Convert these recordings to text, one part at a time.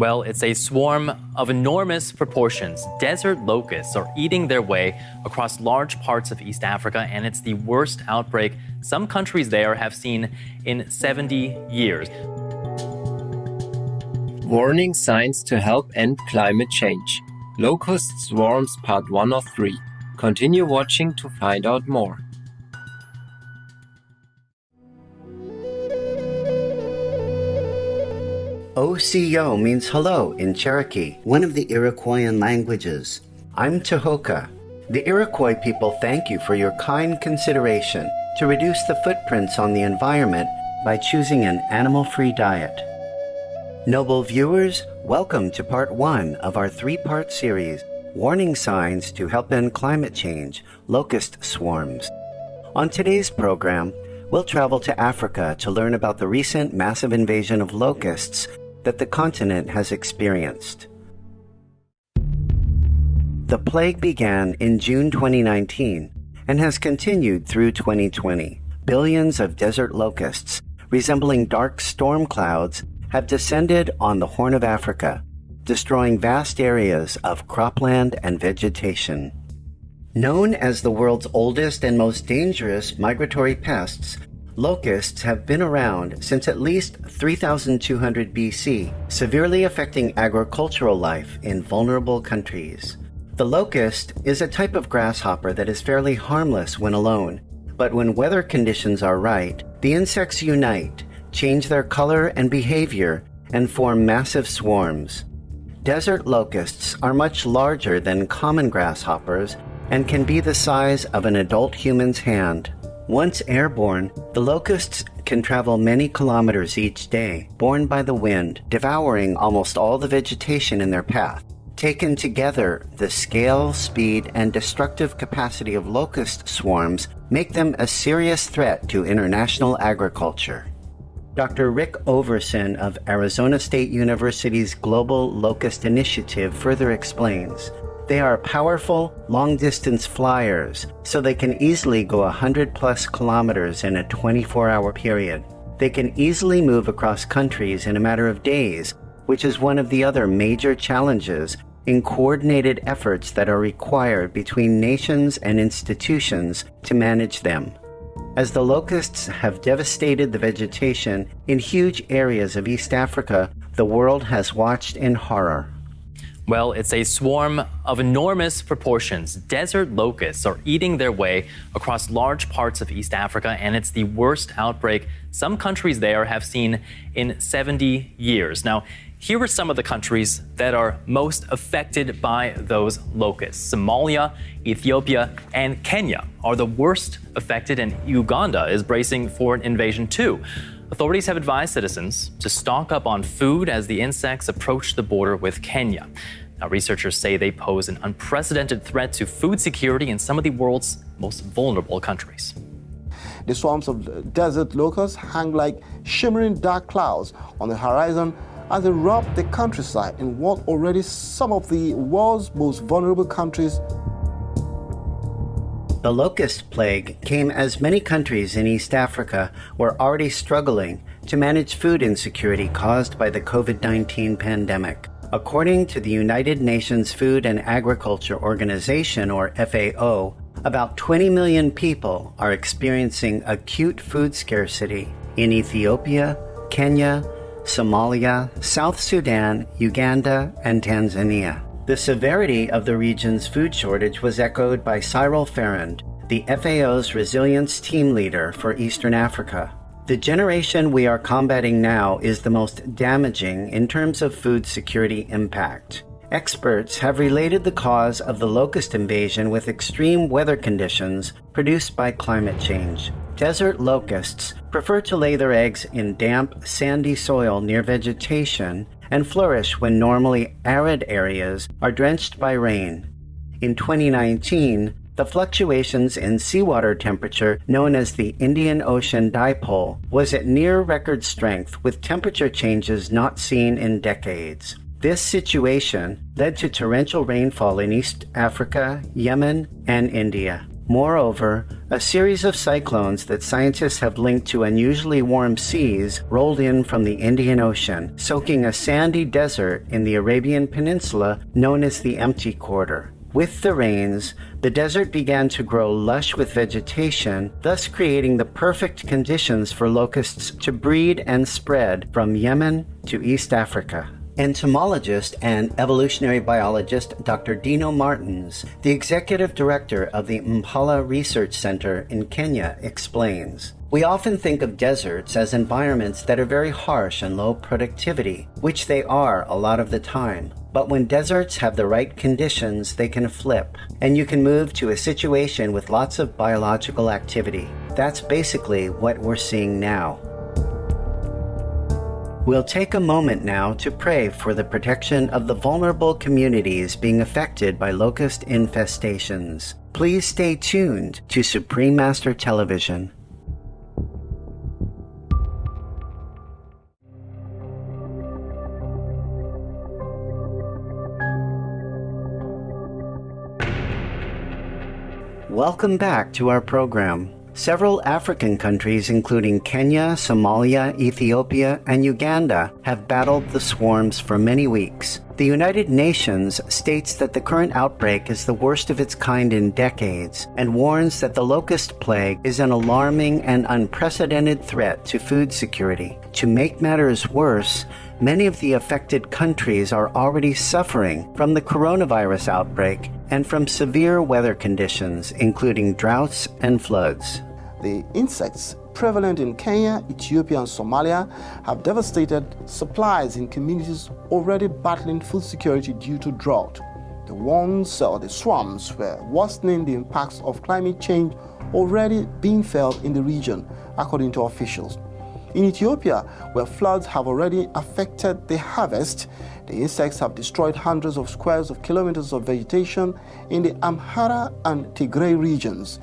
Well, it's a swarm of enormous proportions. Desert locusts are eating their way across large parts of East Africa, and it's the worst outbreak some countries there have seen in 70 years. Warning signs to help end climate change. Locust Swarms Part 1 of 3. Continue watching to find out more. OCO means hello in Cherokee, one of the Iroquoian languages. I'm Tohoka. The Iroquois people thank you for your kind consideration to reduce the footprints on the environment by choosing an animal-free diet. Noble viewers, welcome to part 1 of our 3-part series, Warning Signs to Help End Climate Change, Locust Swarms. On today's program, we'll travel to Africa to learn about the recent massive invasion of locusts that the continent has experienced. The plague began in June 2019 and has continued through 2020. Billions of desert locusts, resembling dark storm clouds, have descended on the Horn of Africa, destroying vast areas of cropland and vegetation. Known as the world's oldest and most dangerous migratory pests, locusts have been around since at least 3200 BC, severely affecting agricultural life in vulnerable countries. The locust is a type of grasshopper that is fairly harmless when alone, but when weather conditions are right, the insects unite, change their color and behavior, and form massive swarms. Desert locusts are much larger than common grasshoppers and can be the size of an adult human's hand. Once airborne, the locusts can travel many kilometers each day, borne by the wind, devouring almost all the vegetation in their path. Taken together, the scale, speed, and destructive capacity of locust swarms make them a serious threat to international agriculture. Dr. Rick Overson of Arizona State University's Global Locust Initiative further explains, they are powerful, long-distance flyers, so they can easily go 100-plus kilometers in a 24-hour period. They can easily move across countries in a matter of days, which is one of the other major challenges in coordinated efforts that are required between nations and institutions to manage them. As the locusts have devastated the vegetation in huge areas of East Africa, the world has watched in horror. Well, it's a swarm of enormous proportions. Desert locusts are eating their way across large parts of East Africa, and it's the worst outbreak some countries there have seen in 70 years. Now, here are some of the countries that are most affected by those locusts. Somalia, Ethiopia, and Kenya are the worst affected, and Uganda is bracing for an invasion too. Authorities have advised citizens to stock up on food as the insects approach the border with Kenya. Now, researchers say they pose an unprecedented threat to food security in some of the world's most vulnerable countries. The swarms of desert locusts hang like shimmering dark clouds on the horizon as they rob the countryside in what already some of the world's most vulnerable countries. The locust plague came as many countries in East Africa were already struggling to manage food insecurity caused by the COVID-19 pandemic. According to the United Nations Food and Agriculture Organization, or FAO, about 20 million people are experiencing acute food scarcity in Ethiopia, Kenya, Somalia, South Sudan, Uganda, and Tanzania. The severity of the region's food shortage was echoed by Cyril Ferrand, the FAO's resilience team leader for Eastern Africa. The generation we are combating now is the most damaging in terms of food security impact. Experts have related the cause of the locust invasion with extreme weather conditions produced by climate change. Desert locusts prefer to lay their eggs in damp, sandy soil near vegetation and flourish when normally arid areas are drenched by rain. In 2019, the fluctuations in seawater temperature, known as the Indian Ocean Dipole, was at near record strength with temperature changes not seen in decades. This situation led to torrential rainfall in East Africa, Yemen, and India. Moreover, a series of cyclones that scientists have linked to unusually warm seas rolled in from the Indian Ocean, soaking a sandy desert in the Arabian Peninsula known as the Empty Quarter. With the rains, the desert began to grow lush with vegetation, thus creating the perfect conditions for locusts to breed and spread from Yemen to East Africa. Entomologist and evolutionary biologist Dr. Dino Martins, the executive director of the Impala Research Center in Kenya, explains, "We often think of deserts as environments that are very harsh and low productivity, which they are a lot of the time. But when deserts have the right conditions, they can flip, and you can move to a situation with lots of biological activity. That's basically what we're seeing now." We'll take a moment now to pray for the protection of the vulnerable communities being affected by locust infestations. Please stay tuned to Supreme Master Television. Welcome back to our program. Several African countries, including Kenya, Somalia, Ethiopia, and Uganda, have battled the swarms for many weeks. The United Nations states that the current outbreak is the worst of its kind in decades and warns that the locust plague is an alarming and unprecedented threat to food security. To make matters worse, many of the affected countries are already suffering from the coronavirus outbreak and from severe weather conditions, including droughts and floods. The insects prevalent in Kenya, Ethiopia, and Somalia have devastated supplies in communities already battling food security due to drought. The swarms were worsening the impacts of climate change already being felt in the region, according to officials. In Ethiopia, where floods have already affected the harvest, the insects have destroyed hundreds of squares of kilometers of vegetation in the Amhara and Tigray regions.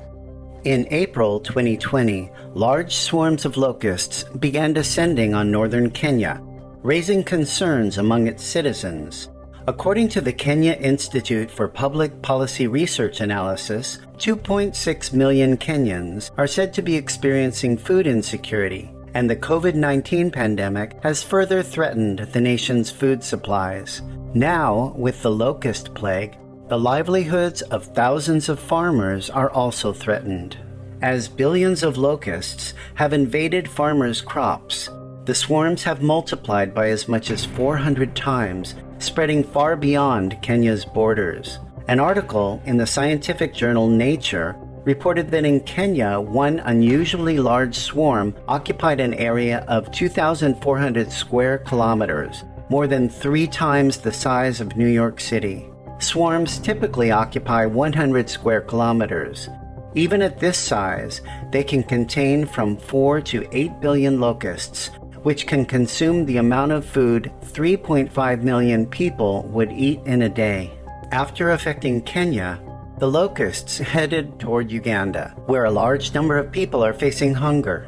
In April 2020, large swarms of locusts began descending on northern Kenya, raising concerns among its citizens. According to the Kenya Institute for Public Policy Research Analysis, 2.6 million Kenyans are said to be experiencing food insecurity, and the COVID-19 pandemic has further threatened the nation's food supplies. Now, with the locust plague, the livelihoods of thousands of farmers are also threatened. As billions of locusts have invaded farmers' crops, the swarms have multiplied by as much as 400 times, spreading far beyond Kenya's borders. An article in the scientific journal Nature reported that in Kenya, one unusually large swarm occupied an area of 2,400 square kilometers, more than 3 times the size of New York City. Swarms typically occupy 100 square kilometers. Even at this size, they can contain from 4 to 8 billion locusts, which can consume the amount of food 3.5 million people would eat in a day. After affecting Kenya, the locusts headed toward Uganda, where a large number of people are facing hunger.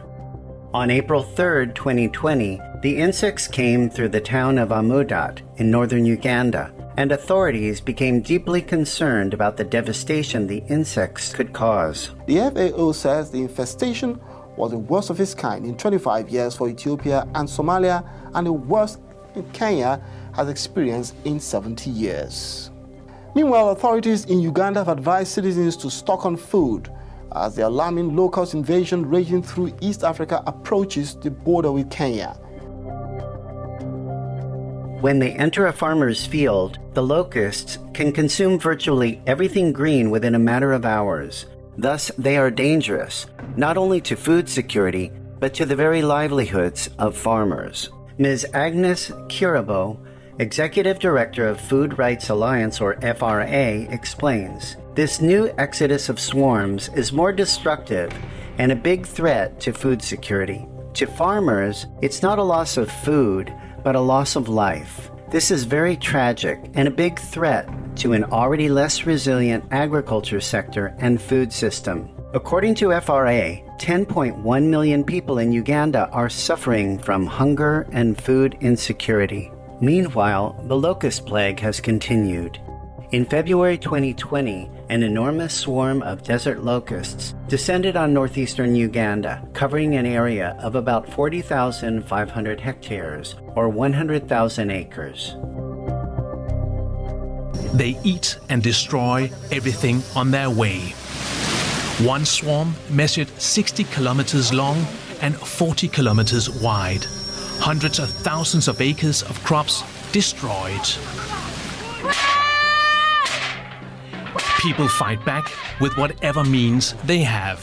On April 3, 2020, the insects came through the town of Amudat in northern Uganda, and authorities became deeply concerned about the devastation the insects could cause. The FAO says the infestation was the worst of its kind in 25 years for Ethiopia and Somalia, and the worst Kenya has experienced in 70 years. Meanwhile, authorities in Uganda have advised citizens to stock on food as the alarming locust invasion raging through East Africa approaches the border with Kenya. When they enter a farmer's field, the locusts can consume virtually everything green within a matter of hours. Thus, they are dangerous, not only to food security, but to the very livelihoods of farmers. Ms. Agnes Qur'an, Executive Director of Food Rights Alliance, or FRA, explains, "This new exodus of swarms is more destructive and a big threat to food security. To farmers, it's not a loss of food, but a loss of life. This is very tragic and a big threat to an already less resilient agriculture sector and food system." According to FRA, 10.1 million people in Uganda are suffering from hunger and food insecurity. Meanwhile, the locust plague has continued. In February 2020, an enormous swarm of desert locusts descended on northeastern Uganda, covering an area of about 40,500 hectares, or 100,000 acres. They eat and destroy everything on their way. One swarm measured 60 kilometers long and 40 kilometers wide. Hundreds of thousands of acres of crops destroyed. People fight back with whatever means they have.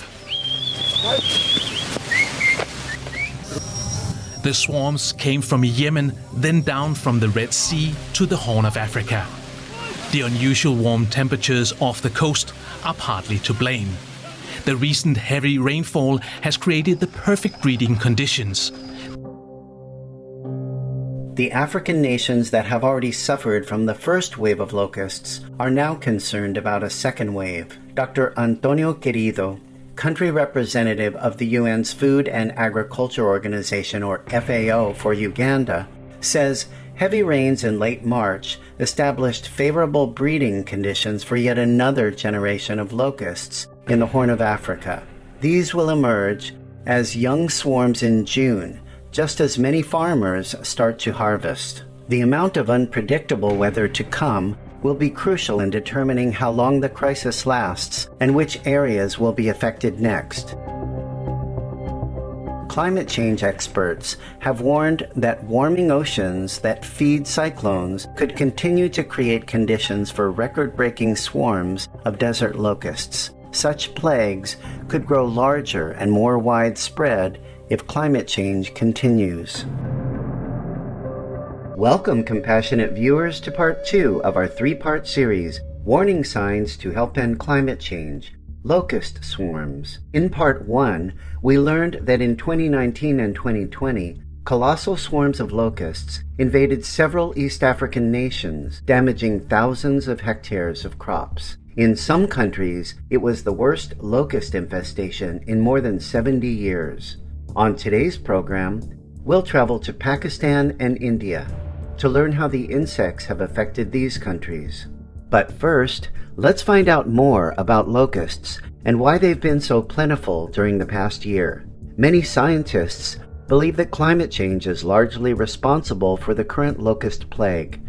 The swarms came from Yemen, then down from the Red Sea to the Horn of Africa. The unusual warm temperatures off the coast are partly to blame. The recent heavy rainfall has created the perfect breeding conditions. The African nations that have already suffered from the first wave of locusts are now concerned about a second wave. Dr. Antonio Querido, country representative of the UN's Food and Agriculture Organization, or FAO, for Uganda, says heavy rains in late March established favorable breeding conditions for yet another generation of locusts in the Horn of Africa. These will emerge as young swarms in June, just as many farmers start to harvest. The amount of unpredictable weather to come will be crucial in determining how long the crisis lasts and which areas will be affected next. Climate change experts have warned that warming oceans that feed cyclones could continue to create conditions for record-breaking swarms of desert locusts. Such plagues could grow larger and more widespread if climate change continues. Welcome, compassionate viewers, to part 2 of our 3-part series, Warning Signs to Help End Climate Change, Locust Swarms. In part 1, we learned that in 2019 and 2020, colossal swarms of locusts invaded several East African nations, damaging thousands of hectares of crops. In some countries, it was the worst locust infestation in more than 70 years. On today's program, we'll travel to Pakistan and India to learn how the insects have affected these countries. But first, let's find out more about locusts and why they've been so plentiful during the past year. Many scientists believe that climate change is largely responsible for the current locust plague.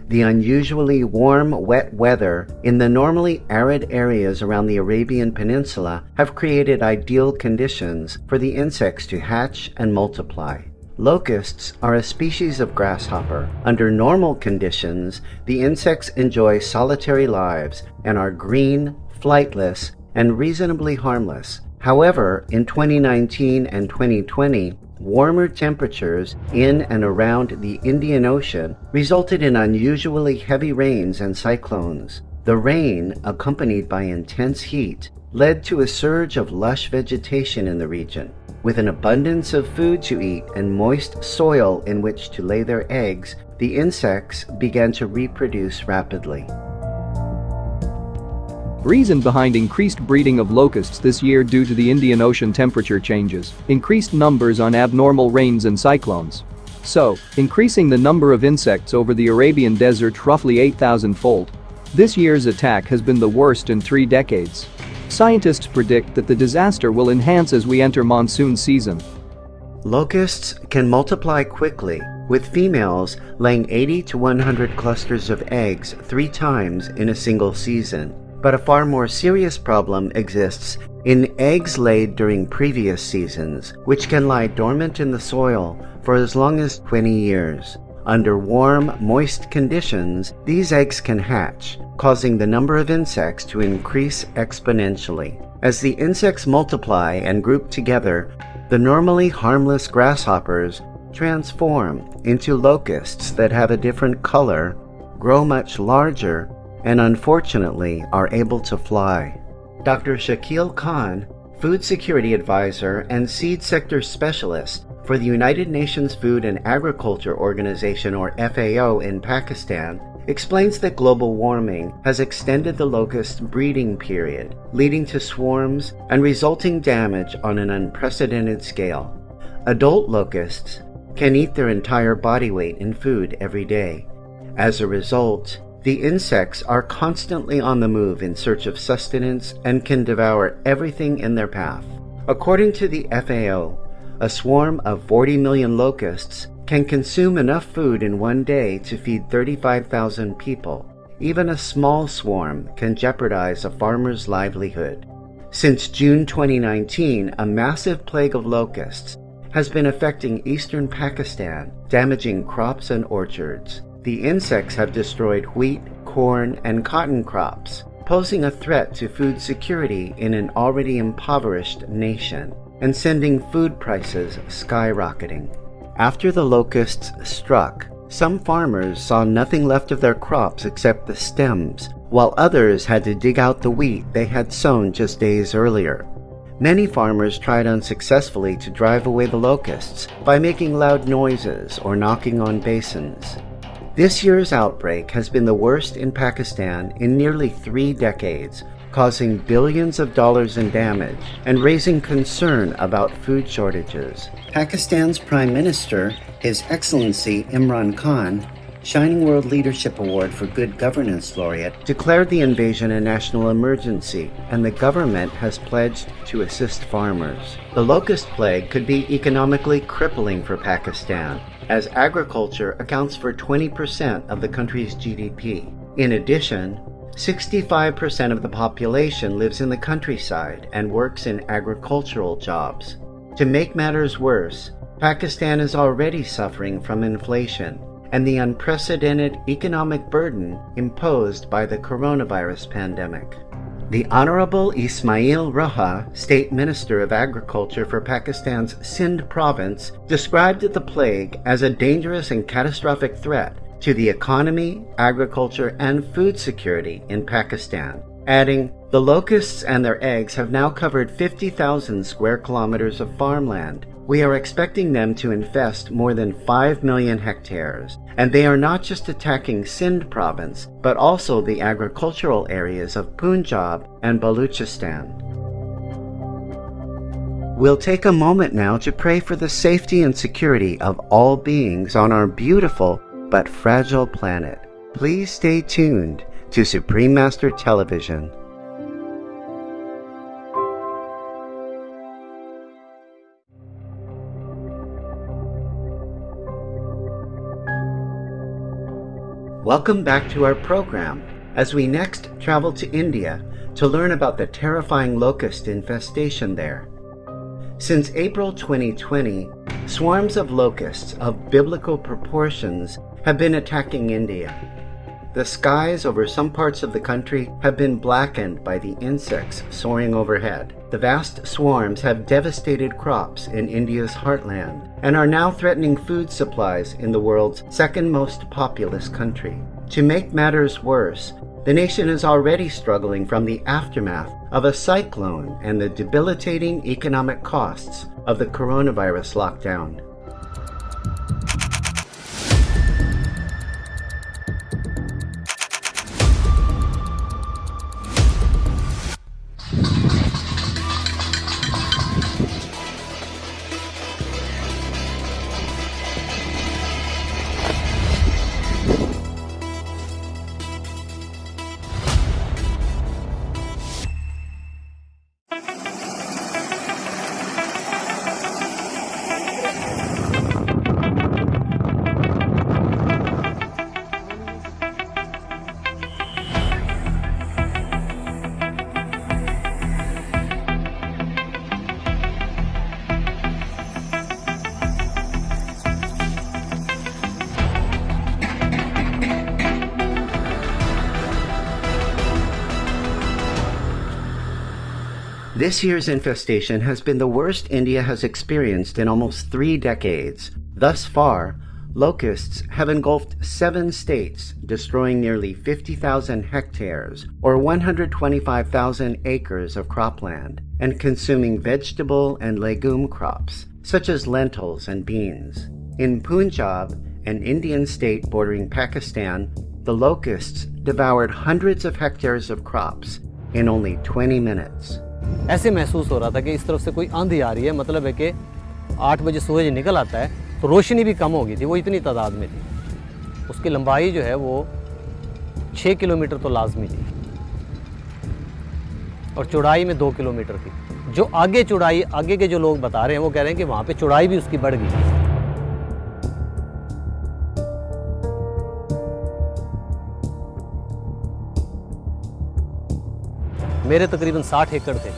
The unusually warm, wet weather in the normally arid areas around the Arabian Peninsula have created ideal conditions for the insects to hatch and multiply. Locusts are a species of grasshopper. Under normal conditions, the insects enjoy solitary lives and are green, flightless, and reasonably harmless. However, in 2019 and 2020, warmer temperatures in and around the Indian Ocean resulted in unusually heavy rains and cyclones. The rain, accompanied by intense heat, led to a surge of lush vegetation in the region. With an abundance of food to eat and moist soil in which to lay their eggs, the insects began to reproduce rapidly. Reason behind increased breeding of locusts this year due to the Indian Ocean temperature changes, increased numbers on abnormal rains and cyclones. So, increasing the number of insects over the Arabian desert roughly 8,000-fold. This year's attack has been the worst in 3 decades. Scientists predict that the disaster will enhance as we enter monsoon season. Locusts can multiply quickly, with females laying 80 to 100 clusters of eggs 3 times in a single season. But a far more serious problem exists in eggs laid during previous seasons, which can lie dormant in the soil for as long as 20 years. Under warm, moist conditions, these eggs can hatch, causing the number of insects to increase exponentially. As the insects multiply and group together, the normally harmless grasshoppers transform into locusts that have a different color, grow much larger, and unfortunately are able to fly. Dr. Shakil Khan, Food Security Advisor and Seed Sector Specialist for the United Nations Food and Agriculture Organization, or FAO, in Pakistan, explains that global warming has extended the locust breeding period, leading to swarms and resulting damage on an unprecedented scale. Adult locusts can eat their entire body weight in food every day. As a result, The insects are constantly on the move in search of sustenance and can devour everything in their path. According to the FAO, a swarm of 40 million locusts can consume enough food in one day to feed 35,000 people. Even a small swarm can jeopardize a farmer's livelihood. Since June 2019, a massive plague of locusts has been affecting eastern Pakistan, damaging crops and orchards. The insects have destroyed wheat, corn, and cotton crops, posing a threat to food security in an already impoverished nation, and sending food prices skyrocketing. After the locusts struck, some farmers saw nothing left of their crops except the stems, while others had to dig out the wheat they had sown just days earlier. Many farmers tried unsuccessfully to drive away the locusts by making loud noises or knocking on basins. This year's outbreak has been the worst in Pakistan in nearly 3 decades, causing billions of dollars in damage and raising concern about food shortages. Pakistan's Prime Minister, His Excellency Imran Khan, Shining World Leadership Award for Good Governance laureate, declared the invasion a national emergency, and the government has pledged to assist farmers. The locust plague could be economically crippling for Pakistan, as agriculture accounts for 20% of the country's GDP. In addition, 65% of the population lives in the countryside and works in agricultural jobs. To make matters worse, Pakistan is already suffering from inflation and the unprecedented economic burden imposed by the coronavirus pandemic. The Honorable Ismail Raha, State Minister of Agriculture for Pakistan's Sindh province, described the plague as a dangerous and catastrophic threat to the economy, agriculture, and food security in Pakistan, adding, "The locusts and their eggs have now covered 50,000 square kilometers of farmland. We are expecting them to infest more than 5 million hectares, and they are not just attacking Sindh province, but also the agricultural areas of Punjab and Baluchistan." We'll take a moment now to pray for the safety and security of all beings on our beautiful but fragile planet. Please stay tuned to Supreme Master Television. Welcome back to our program as we next travel to India to learn about the terrifying locust infestation there. Since April 2020, swarms of locusts of biblical proportions have been attacking India. The skies over some parts of the country have been blackened by the insects soaring overhead. The vast swarms have devastated crops in India's heartland and are now threatening food supplies in the world's second most populous country. To make matters worse, the nation is already struggling from the aftermath of a cyclone and the debilitating economic costs of the coronavirus lockdown. This year's infestation has been the worst India has experienced in almost 3 decades. Thus far, locusts have engulfed 7 states, destroying nearly 50,000 hectares, or 125,000 acres of cropland, and consuming vegetable and legume crops, such as lentils and beans. In Punjab, an Indian state bordering Pakistan, the locusts devoured hundreds of hectares of crops in only 20 minutes. ऐसे महसूस हो रहा था कि इस तरफ से कोई आंधी आ रही है, मतलब है कि 8 बजे सूरज निकल आता है तो रोशनी भी कम हो गई थी, वो इतनी तादाद में थी। उसकी लंबाई जो है वो 6 किलोमीटर तो लाजमी थी और चौड़ाई में 2 किलोमीटर थी। जो आगे चौड़ाई, आगे के जो लोग बता रहे हैं वो कह रहे हैं कि वहाँ पे चौड़ाई भी उसकी बढ़ गई। मेरे तकरीबन 60 एकड़ थे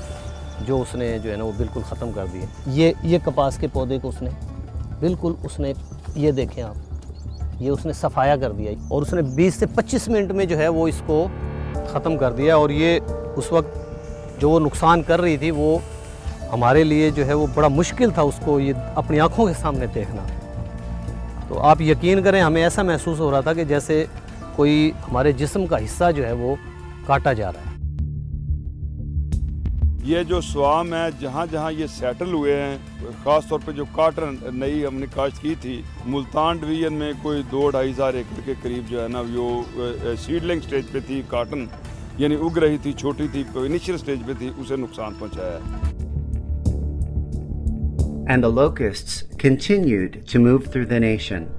जो उसने जो है ना वो बिल्कुल ख़त्म कर दिए। ये कपास के पौधे को उसने बिल्कुल, उसने ये देखें आप, ये उसने सफाया कर दिया और उसने 20 से 25 मिनट में जो है वो इसको ख़त्म कर दिया। और ये उस वक्त जो वो नुकसान कर रही थी वो हमारे लिए जो है वो बड़ा मुश्किल था उसको ये अपनी आँखों के सामने देखना। तो आप यकीन करें, हमें ऐसा महसूस हो रहा था कि जैसे कोई हमारे जिस्म का हिस्सा जो है वो काटा जा रहा है। ये जो स्वाम है, जहाँ जहाँ ये सेटल हुए हैं, ख़ास तौर पे जो काटन नई हमने काश्त की थी, मुल्तान डिवीजन में कोई 2-2.5 हज़ार एकड़ के करीब जो है ना वो सीडलिंग स्टेज पे थी, काटन यानी उग रही थी, छोटी थी, इनिशियल स्टेज पे थी, उसे नुकसान पहुँचाया है। And the locusts continued to move through the nation.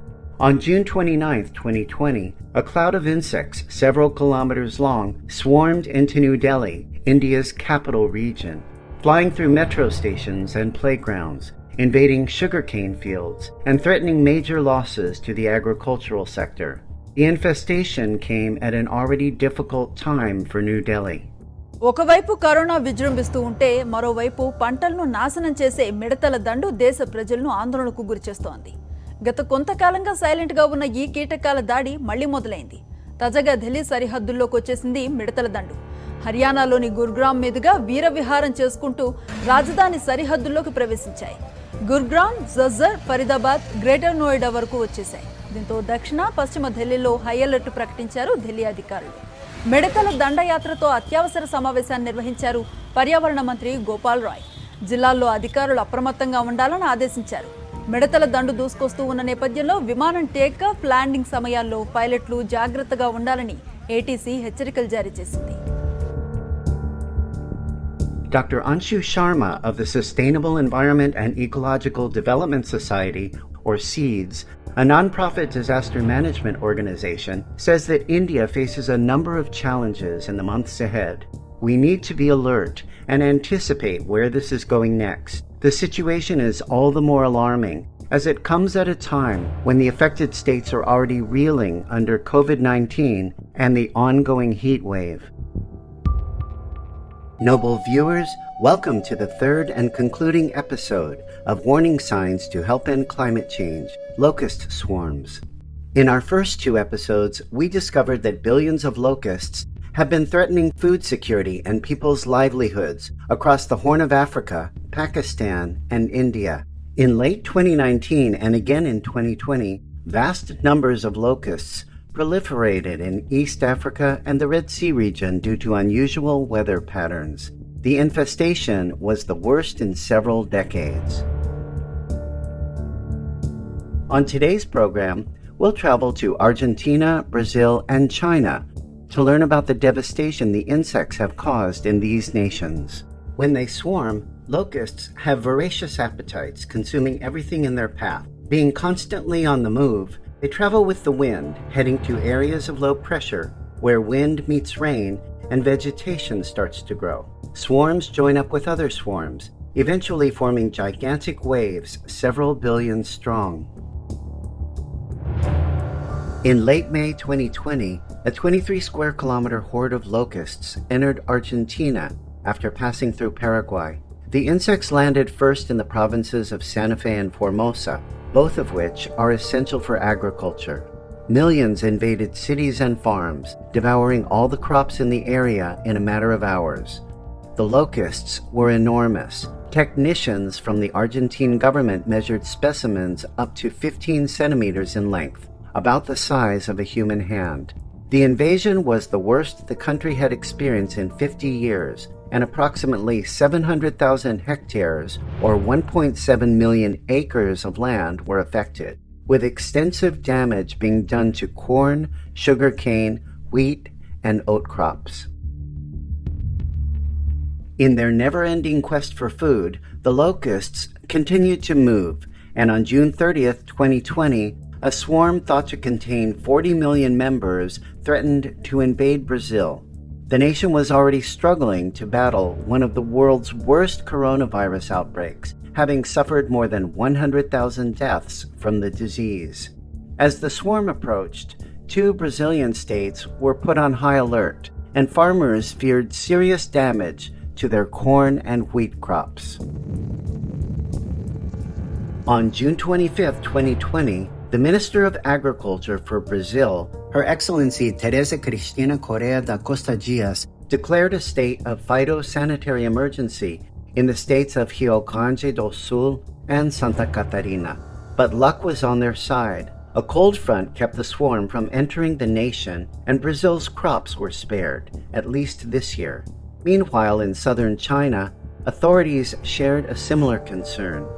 On June 29, 2020, a cloud of insects several kilometers long swarmed into New Delhi, India's capital region, flying through metro stations and playgrounds, invading sugarcane fields, and threatening major losses to the agricultural sector. The infestation came at an already difficult time for New Delhi. ఒకవైపు corona విజృంభిస్తూ ఉంటే మరోవైపు పంటలను నాశనం చేసే మిడతల దండు దేశ ప్రజలను ఆందోళనకు గురిచేస్తోంది. గత కొంతకాలంగా సైలెంట్ గా ఉన్న ఈ కీటకాల దాడి మళ్లీ మొదలైంది. తాజాగా ఢిల్లీ సరిహద్దుల్లోకి వచ్చేసింది మిడతల దండు. హర్యానాలోని గుర్గ్రామ్ మీదుగా వీరవిహారం చేసుకుంటూ రాజధాని సరిహద్దుల్లోకి ప్రవేశించాయి. గుర్గ్రామ్, జజ్జర్, ఫరీదాబాద్, గ్రేటర్ నోయిడా వరకు వచ్చేశాయి. దీంతో దక్షిణ, పశ్చిమ ఢిల్లీలో హై అలర్ట్ ప్రకటించారు ఢిల్లీ అధికారులు. మిడతల దండయాత్రతో అత్యవసర సమావేశాన్ని నిర్వహించారు పర్యావరణ మంత్రి గోపాల్ రాయ్. జిల్లాల్లో అధికారులు అప్రమత్తంగా ఉండాలని ఆదేశించారు. మిడతల దండు దూసుకొస్తూ ఉన్న నేపథ్యంలో విమానం టేకాఫ్, ల్యాండింగ్ సమయాల్లో పైలట్లు జాగ్రత్తగా ఉండాలని ఏటీసీ హెచ్చరికలు జారీ చేసింది. Dr. Anshu Sharma of the Sustainable Environment and Ecological Development Society, or SEEDS, a non-profit disaster management organization, says that India faces a number of challenges in the months ahead. We need to be alert and anticipate where this is going next. The situation is all the more alarming as it comes at a time when the affected states are already reeling under COVID-19 and the ongoing heat wave. Noble viewers, welcome to the third and concluding episode of Warning Signs to Help End Climate Change, Locust Swarms. In our first 2 episodes, we discovered that billions of locusts have been threatening food security and people's livelihoods across the Horn of Africa, Pakistan, and India. In late 2019 and again in 2020, vast numbers of locusts proliferated in East Africa and the Red Sea region due to unusual weather patterns. The infestation was the worst in several decades. On today's program, we'll travel to Argentina, Brazil, and China to learn about the devastation the insects have caused in these nations. When they swarm, locusts have voracious appetites, consuming everything in their path. Being constantly on the move, they travel with the wind, heading to areas of low pressure where wind meets rain and vegetation starts to grow. Swarms join up with other swarms, eventually forming gigantic waves several billion strong. In late May 2020, a 23 square kilometer horde of locusts entered Argentina after passing through Paraguay. The insects landed first in the provinces of Santa Fé and Formosa, both of which are essential for agriculture. Millions invaded cities and farms, devouring all the crops in the area in a matter of hours. The locusts were enormous. Technicians from the Argentine government measured specimens up to 15 centimeters in length, about the size of a human hand. The invasion was the worst the country had experienced in 50 years, and approximately 700,000 hectares, or 1.7 million acres of land were affected, with extensive damage being done to corn, sugarcane, wheat, and oat crops. In their never-ending quest for food, the locusts continued to move, and on June 30th, 2020, a swarm thought to contain 40 million members threatened to invade Brazil. The nation was already struggling to battle one of the world's worst coronavirus outbreaks, having suffered more than 100,000 deaths from the disease. As the swarm approached, 2 Brazilian states were put on high alert, and farmers feared serious damage to their corn and wheat crops. On June 25, 2020, the Minister of Agriculture for Brazil, Her Excellency Teresa Cristina Correa da Costa Dias, declared a state of phytosanitary emergency in the states of Rio Grande do Sul and Santa Catarina. But luck was on their side. A cold front kept the swarm from entering the nation, and Brazil's crops were spared, at least this year. Meanwhile, in southern China, authorities shared a similar concern.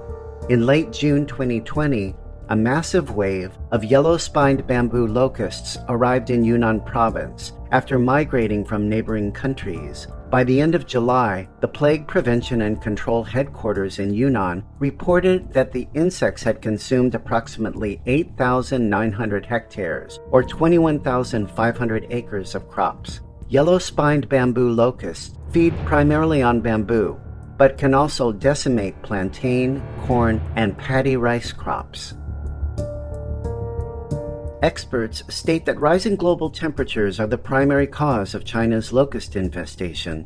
In late June 2020, a massive wave of yellow-spined bamboo locusts arrived in Yunnan province after migrating from neighboring countries. By the end of July, the Plague Prevention and Control Headquarters in Yunnan reported that the insects had consumed approximately 8,900 hectares, or 21,500 acres of crops. Yellow-spined bamboo locusts feed primarily on bamboo, but can also decimate plantain, corn, and paddy rice crops. Experts state that rising global temperatures are the primary cause of China's locust infestation.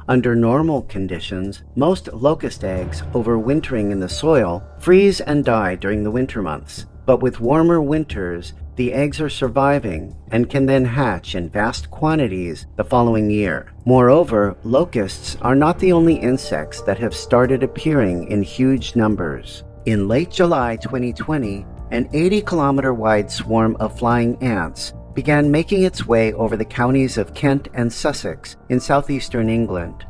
Under normal conditions, most locust eggs overwintering in the soil freeze and die during the winter months. But with warmer winters, the eggs are surviving and can then hatch in vast quantities the following year. Moreover, locusts are not the only insects that have started appearing in huge numbers. In late July 2020, an 80-kilometer-wide swarm of flying ants began making its way over the counties of Kent and Sussex in southeastern England.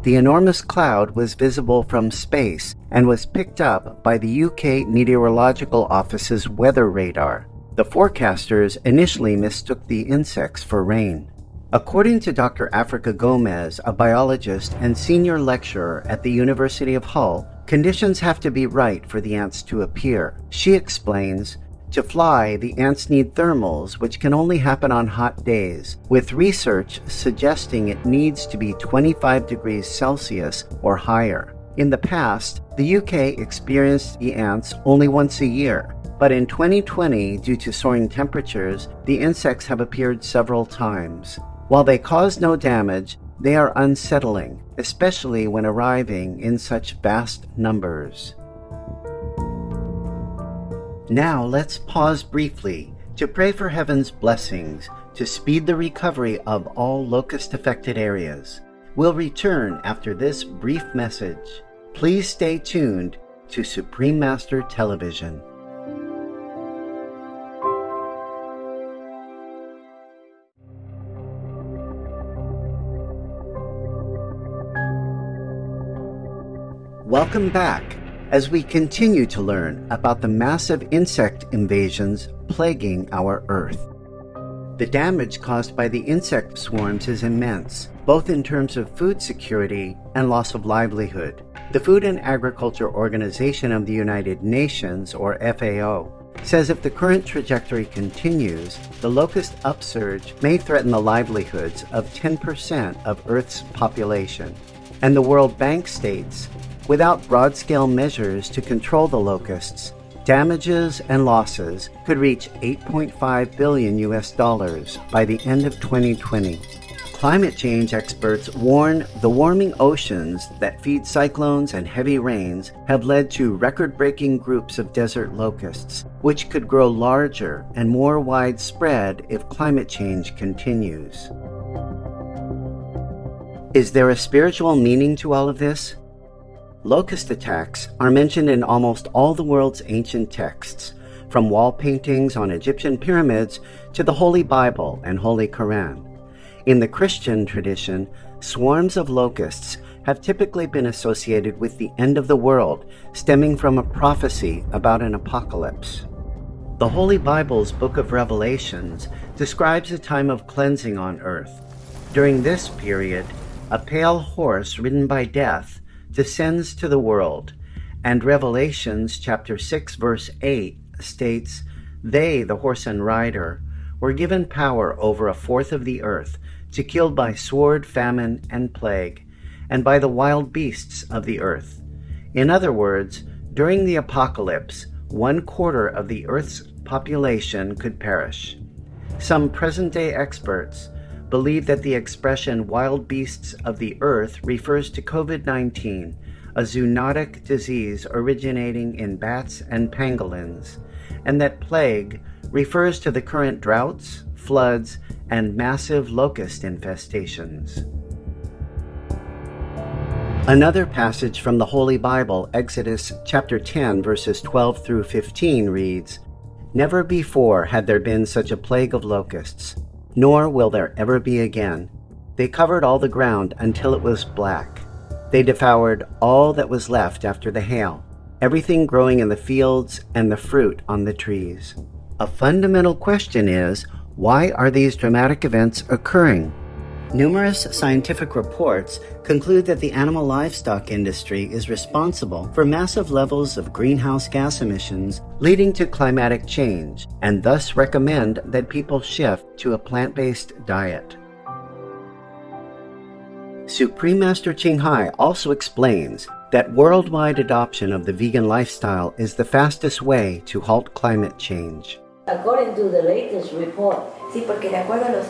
The enormous cloud was visible from space and was picked up by the UK Meteorological Office's weather radar. The forecasters initially mistook the insects for rain. According to Dr. Africa Gomez, a biologist and senior lecturer at the University of Hull, conditions have to be right for the ants to appear. She explains, to fly, the ants need thermals, which can only happen on hot days, with research suggesting it needs to be 25 degrees Celsius or higher. In the past, the UK experienced the ants only once a year, but in 2020, due to soaring temperatures, the insects have appeared several times. While they cause no damage, they are unsettling, especially when arriving in such vast numbers. Now let's pause briefly to pray for heaven's blessings to speed the recovery of all locust-affected areas. We'll return after this brief message. Please stay tuned to Supreme Master Television. Welcome back as we continue to learn about the massive insect invasions plaguing our Earth. The damage caused by the insect swarms is immense, both in terms of food security and loss of livelihood. The Food and Agriculture Organization of the United Nations, or FAO, says if the current trajectory continues, the locust upsurge may threaten the livelihoods of 10% of Earth's population. And the World Bank states, without broad-scale measures to control the locusts, damages and losses could reach $8.5 billion by the end of 2020. Climate change experts warn the warming oceans that feed cyclones and heavy rains have led to record-breaking groups of desert locusts, which could grow larger and more widespread if climate change continues. Is there a spiritual meaning to all of this? Locust attacks are mentioned in almost all the world's ancient texts, from wall paintings on Egyptian pyramids to the Holy Bible and Holy Qur'an. In the Christian tradition, swarms of locusts have typically been associated with the end of the world, stemming from a prophecy about an apocalypse. The Holy Bible's Book of Revelations describes a time of cleansing on earth. During this period, a pale horse ridden by death descends to the world, And Revelations chapter 6 verse 8 states, "They, the horse and rider, were given power over a fourth of the earth, to kill by sword, famine, and plague, and by the wild beasts of the earth." In other words, during the apocalypse, 1/4 of the earth's population could perish. Some present-day experts believe that the expression wild beasts of the earth refers to COVID-19, a zoonotic disease originating in bats and pangolins, and that plague refers to the current droughts, floods, and massive locust infestations. Another passage from the Holy Bible, Exodus chapter 10, verses 12 through 15 reads, "Never before had there been such a plague of locusts, nor will there ever be again. They covered all the ground until it was black. They devoured all that was left after the hail, everything growing in the fields and the fruit on the trees." A fundamental question is, why are these dramatic events occurring? Numerous scientific reports conclude that the animal livestock industry is responsible for massive levels of greenhouse gas emissions leading to climatic change, and thus recommend that people shift to a plant-based diet. Supreme Master Ching Hai also explains that worldwide adoption of the vegan lifestyle is the fastest way to halt climate change. According to the latest report, sí, porque de acuerdo a los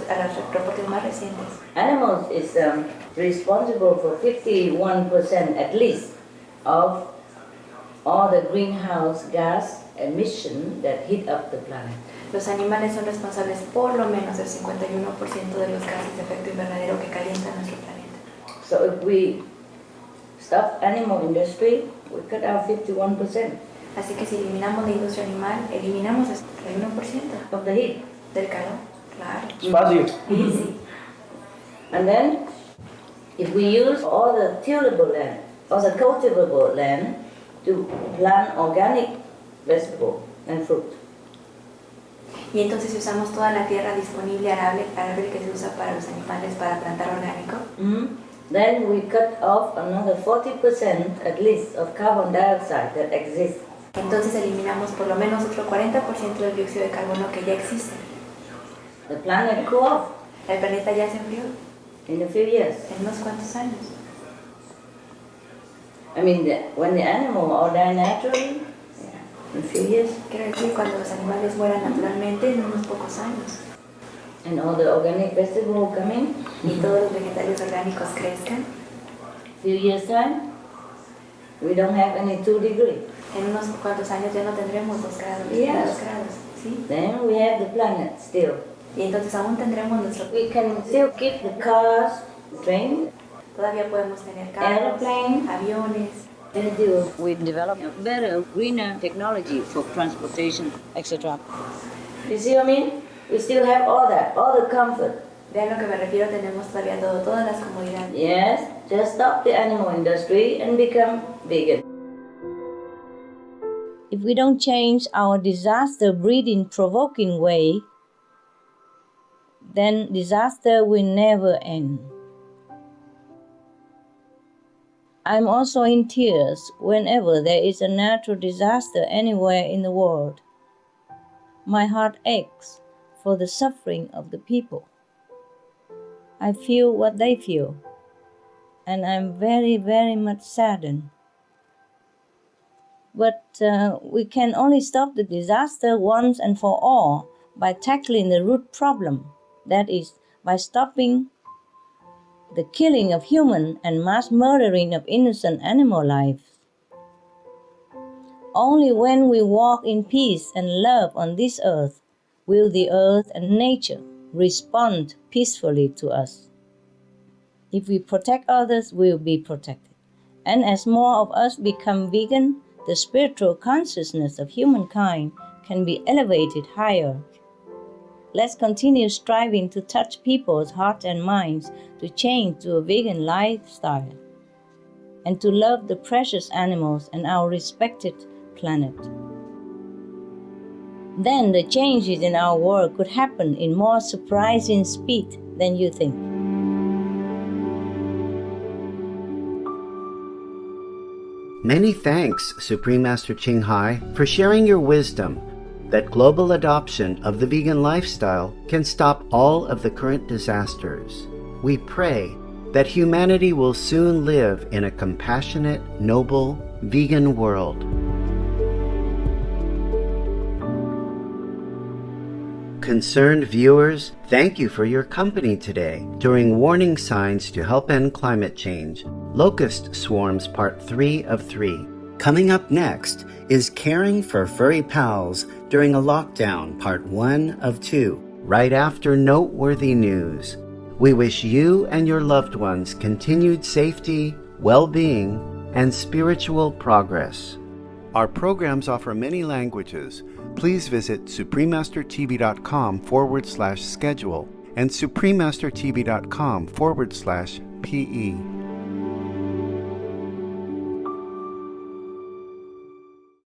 reportes más recientes, animals is responsible for 51% at least of all the greenhouse gas emission that heat up the planet. Los animales son responsables por lo menos del 51% de los gases de efecto invernadero que calientan nuestro planeta. So if we stop animal industry, we cut out 51%. Así que si eliminamos la industria animal, eliminamos el 1% of the heat. Del calor. Claro. It's fácil. Easy. And then, if we use all the tillable land, or the cultivable land, to plant organic vegetable and fruit. Y entonces si usamos toda la tierra disponible arable que se usa para los animales para plantar orgánico. Then we cut off another 40% at least of carbon dioxide that exists. Entonces eliminamos por lo menos otro 40% del dióxido de carbono que ya existe. The planet cool off. El planeta ya se enfrió. In a few years. En unos cuantos años. I mean, when the animal all die naturally, in a few years. Quiero decir, cuando los animales mueran naturalmente, en unos pocos años. And all the organic vegetables come in. Y todos los vegetales orgánicos crezcan. Few years time, we don't have any 2 degrees. En unos cuantos años ya no tendremos 2 grados. Yes. 2 grados, ¿sí? Then we have the planet still. Y entonces aún tendremos nuestro... We can still keep the cars, trains. Todavía podemos tener carros, airplane, aviones. We develop better, greener technology for transportation, etc. You see what I mean? We still have all that, all the comfort. Vean lo que me refiero, tenemos todavía todas las comodidades. Yes, just stop the animal industry and become vegan. If we don't change our disaster breeding provoking way, then disaster will never end. I'm also in tears whenever there is a natural disaster anywhere in the world. My heart aches for the suffering of the people. I feel what they feel, and I'm very, very much saddened. But we can only stop the disaster once and for all by tackling the root problem. That is, by stopping the killing of human and mass murdering of innocent animal lives. Only when we walk in peace and love on this earth will the earth and nature respond peacefully to us. If we protect others, we will be protected. And as more of us become vegan, the spiritual consciousness of humankind can be elevated higher. Let's continue striving to touch people's hearts and minds to change to a vegan lifestyle and to love the precious animals and our respected planet. Then the changes in our world could happen in more surprising speed than you think. Many thanks, Supreme Master Ching Hai, for sharing your wisdom that global adoption of the vegan lifestyle can stop all of the current disasters. We pray that humanity will soon live in a compassionate, noble, vegan world. Concerned viewers, thank you for your company today during Warning Signs to Help End Climate Change, Locust Swarms Part 3 of 3. Coming up next is Caring for Furry Pals during a Lockdown Part 1 of 2, right after noteworthy news. We wish you and your loved ones continued safety, well-being, and spiritual progress. Our programs offer many languages. Please visit suprememastertv.com/schedule and suprememastertv.com/PE.